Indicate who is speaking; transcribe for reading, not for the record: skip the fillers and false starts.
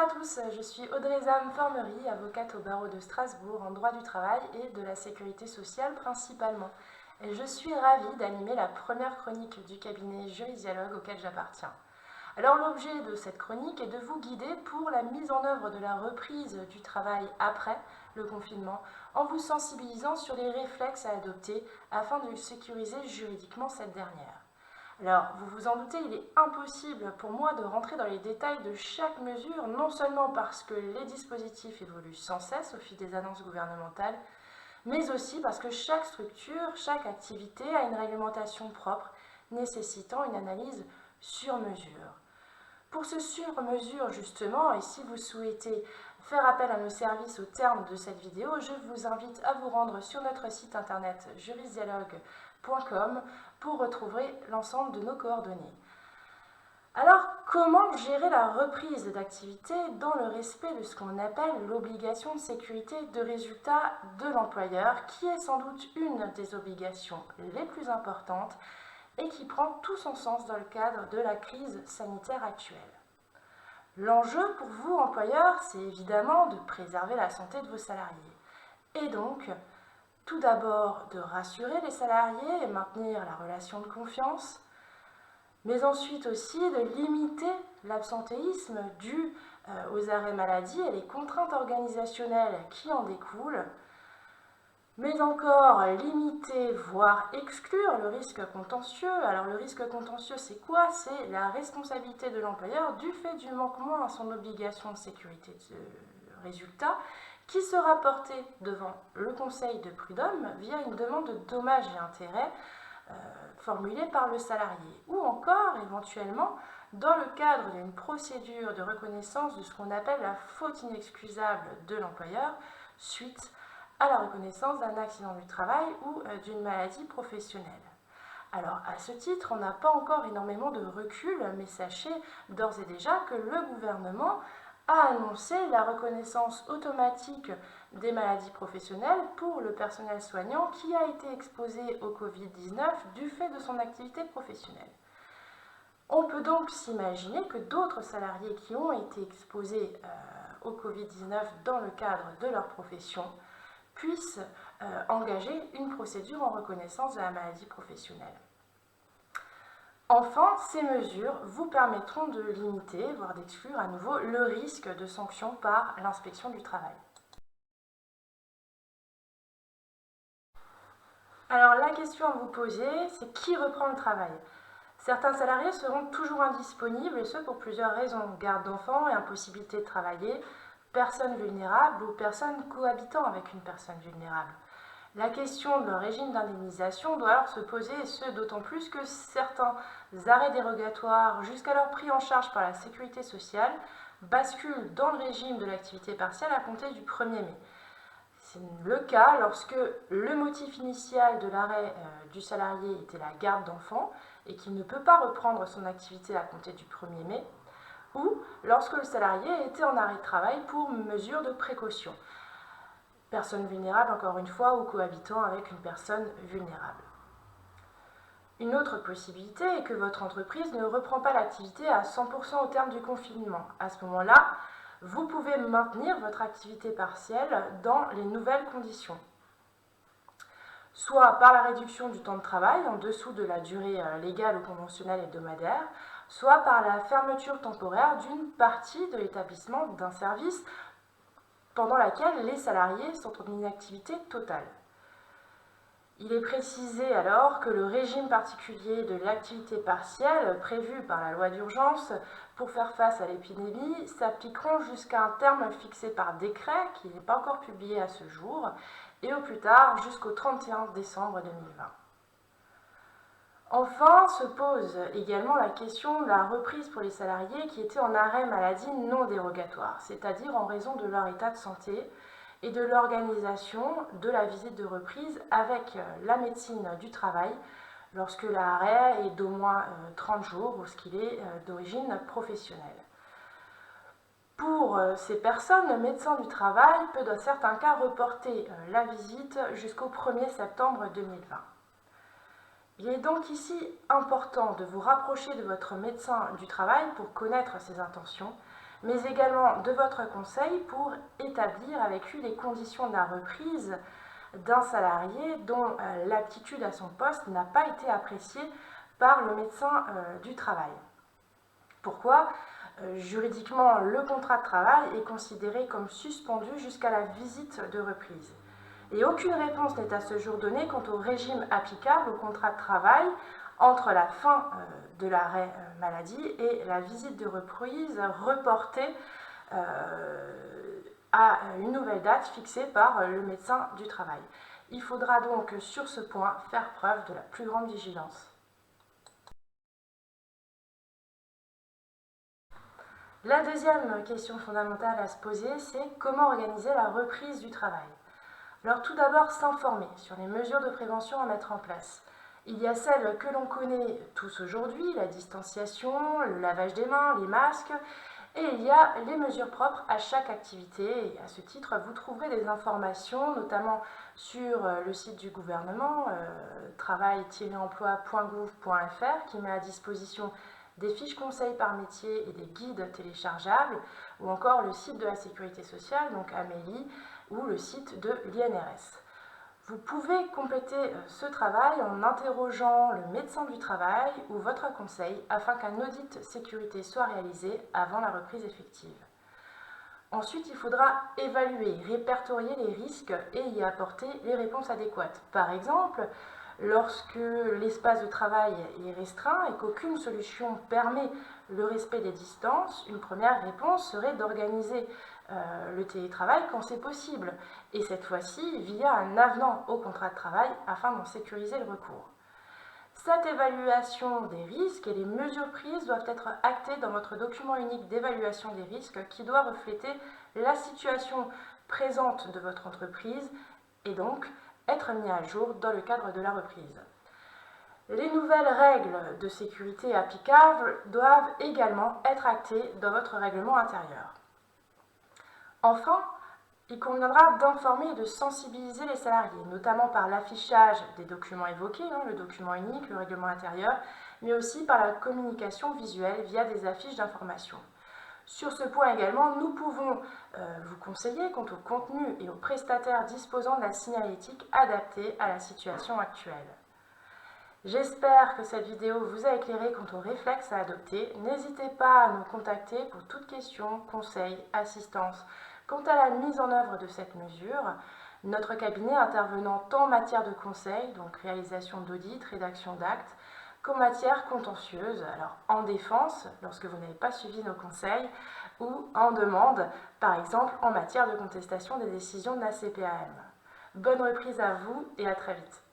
Speaker 1: à tous, je suis Audrey Zam-Formery, avocate au barreau de Strasbourg en droit du travail et de la sécurité sociale principalement. Et je suis ravie d'animer la première chronique du cabinet Juridialogue auquel j'appartiens. Alors l'objet de cette chronique est de vous guider pour la mise en œuvre de la reprise du travail après le confinement, en vous sensibilisant sur les réflexes à adopter afin de sécuriser juridiquement cette dernière. Alors, vous vous en doutez, il est impossible pour moi de rentrer dans les détails de chaque mesure, non seulement parce que les dispositifs évoluent sans cesse au fil des annonces gouvernementales, mais aussi parce que chaque structure, chaque activité a une réglementation propre, nécessitant une analyse sur mesure. Pour ce sur-mesure justement, et si vous souhaitez faire appel à nos services au terme de cette vidéo, je vous invite à vous rendre sur notre site internet juridialogue.com pour retrouver l'ensemble de nos coordonnées. Alors, comment gérer la reprise d'activité dans le respect de ce qu'on appelle l'obligation de sécurité de résultat de l'employeur, qui est sans doute une des obligations les plus importantes et qui prend tout son sens dans le cadre de la crise sanitaire actuelle. L'enjeu pour vous, employeurs, c'est évidemment de préserver la santé de vos salariés. Et donc, tout d'abord, de rassurer les salariés et maintenir la relation de confiance, mais ensuite aussi de limiter l'absentéisme dû aux arrêts maladie et les contraintes organisationnelles qui en découlent, mais encore limiter, voire exclure le risque contentieux. Alors le risque contentieux, c'est quoi? C'est la responsabilité de l'employeur du fait du manquement à son obligation de sécurité de résultat qui sera portée devant le conseil de prud'homme via une demande de dommages et intérêts formulée par le salarié, ou encore éventuellement dans le cadre d'une procédure de reconnaissance de ce qu'on appelle la faute inexcusable de l'employeur suite à la reconnaissance d'un accident du travail ou d'une maladie professionnelle. Alors, à ce titre, on n'a pas encore énormément de recul, mais sachez d'ores et déjà que le gouvernement a annoncé la reconnaissance automatique des maladies professionnelles pour le personnel soignant qui a été exposé au Covid-19 du fait de son activité professionnelle. On peut donc s'imaginer que d'autres salariés qui ont été exposés au Covid-19 dans le cadre de leur profession puissent engager une procédure en reconnaissance de la maladie professionnelle. Enfin, ces mesures vous permettront de limiter, voire d'exclure à nouveau le risque de sanction par l'inspection du travail. Alors la question à vous poser, c'est qui reprend le travail? Certains salariés seront toujours indisponibles, et ce pour plusieurs raisons: garde d'enfants et impossibilité de travailler, personnes vulnérables ou personnes cohabitant avec une personne vulnérable. La question de leur régime d'indemnisation doit alors se poser, et ce d'autant plus que certains arrêts dérogatoires, jusqu'alors pris en charge par la sécurité sociale, basculent dans le régime de l'activité partielle à compter du 1er mai. C'est le cas lorsque le motif initial de l'arrêt du salarié était la garde d'enfants et qu'il ne peut pas reprendre son activité à compter du 1er mai, ou lorsque le salarié était en arrêt de travail pour mesure de précaution. Personne vulnérable, encore une fois, ou cohabitant avec une personne vulnérable. Une autre possibilité est que votre entreprise ne reprend pas l'activité à 100% au terme du confinement. À ce moment-là, vous pouvez maintenir votre activité partielle dans les nouvelles conditions. Soit par la réduction du temps de travail en dessous de la durée légale ou conventionnelle hebdomadaire, soit par la fermeture temporaire d'une partie de l'établissement d'un service pendant laquelle les salariés sont en inactivité totale. Il est précisé alors que le régime particulier de l'activité partielle prévu par la loi d'urgence pour faire face à l'épidémie s'appliqueront jusqu'à un terme fixé par décret qui n'est pas encore publié à ce jour et au plus tard jusqu'au 31 décembre 2020. Enfin, se pose également la question de la reprise pour les salariés qui étaient en arrêt maladie non dérogatoire, c'est-à-dire en raison de leur état de santé et de l'organisation de la visite de reprise avec la médecine du travail lorsque l'arrêt est d'au moins 30 jours ou ce qu'il est d'origine professionnelle. Pour ces personnes, le médecin du travail peut dans certains cas reporter la visite jusqu'au 1er septembre 2020. Il est donc ici important de vous rapprocher de votre médecin du travail pour connaître ses intentions, mais également de votre conseil pour établir avec lui les conditions de la reprise d'un salarié dont l'aptitude à son poste n'a pas été appréciée par le médecin du travail. Pourquoi ? Juridiquement, le contrat de travail est considéré comme suspendu jusqu'à la visite de reprise. Et aucune réponse n'est à ce jour donnée quant au régime applicable au contrat de travail entre la fin de l'arrêt maladie et la visite de reprise reportée à une nouvelle date fixée par le médecin du travail. Il faudra donc sur ce point faire preuve de la plus grande vigilance. La deuxième question fondamentale à se poser, c'est comment organiser la reprise du travail. Alors tout d'abord, s'informer sur les mesures de prévention à mettre en place. Il y a celles que l'on connaît tous aujourd'hui, la distanciation, le lavage des mains, les masques, et il y a les mesures propres à chaque activité. Et à ce titre, vous trouverez des informations, notamment sur le site du gouvernement, travail-emploi.gouv.fr, qui met à disposition des fiches conseils par métier et des guides téléchargeables, ou encore le site de la Sécurité sociale, donc Amélie, ou le site de l'INRS. Vous pouvez compléter ce travail en interrogeant le médecin du travail ou votre conseil afin qu'un audit sécurité soit réalisé avant la reprise effective. Ensuite, il faudra évaluer, répertorier les risques et y apporter les réponses adéquates. Par exemple, lorsque l'espace de travail est restreint et qu'aucune solution permet le respect des distances, une première réponse serait d'organiser le télétravail quand c'est possible, et cette fois-ci via un avenant au contrat de travail afin d'en sécuriser le recours. Cette évaluation des risques et les mesures prises doivent être actées dans votre document unique d'évaluation des risques qui doit refléter la situation présente de votre entreprise et donc être mis à jour dans le cadre de la reprise. Les nouvelles règles de sécurité applicables doivent également être actées dans votre règlement intérieur. Enfin, il conviendra d'informer et de sensibiliser les salariés, notamment par l'affichage des documents évoqués, le document unique, le règlement intérieur, mais aussi par la communication visuelle via des affiches d'information. Sur ce point également, nous pouvons vous conseiller quant au contenu et aux prestataires disposant de la signalétique adaptée à la situation actuelle. J'espère que cette vidéo vous a éclairé quant aux réflexes à adopter. N'hésitez pas à nous contacter pour toute question, conseil, assistance quant à la mise en œuvre de cette mesure. Notre cabinet intervenant tant en matière de conseil, donc réalisation d'audits, rédaction d'actes, qu'en matière contentieuse, alors en défense, lorsque vous n'avez pas suivi nos conseils, ou en demande, par exemple en matière de contestation des décisions de la CPAM. Bonne reprise à vous et à très vite.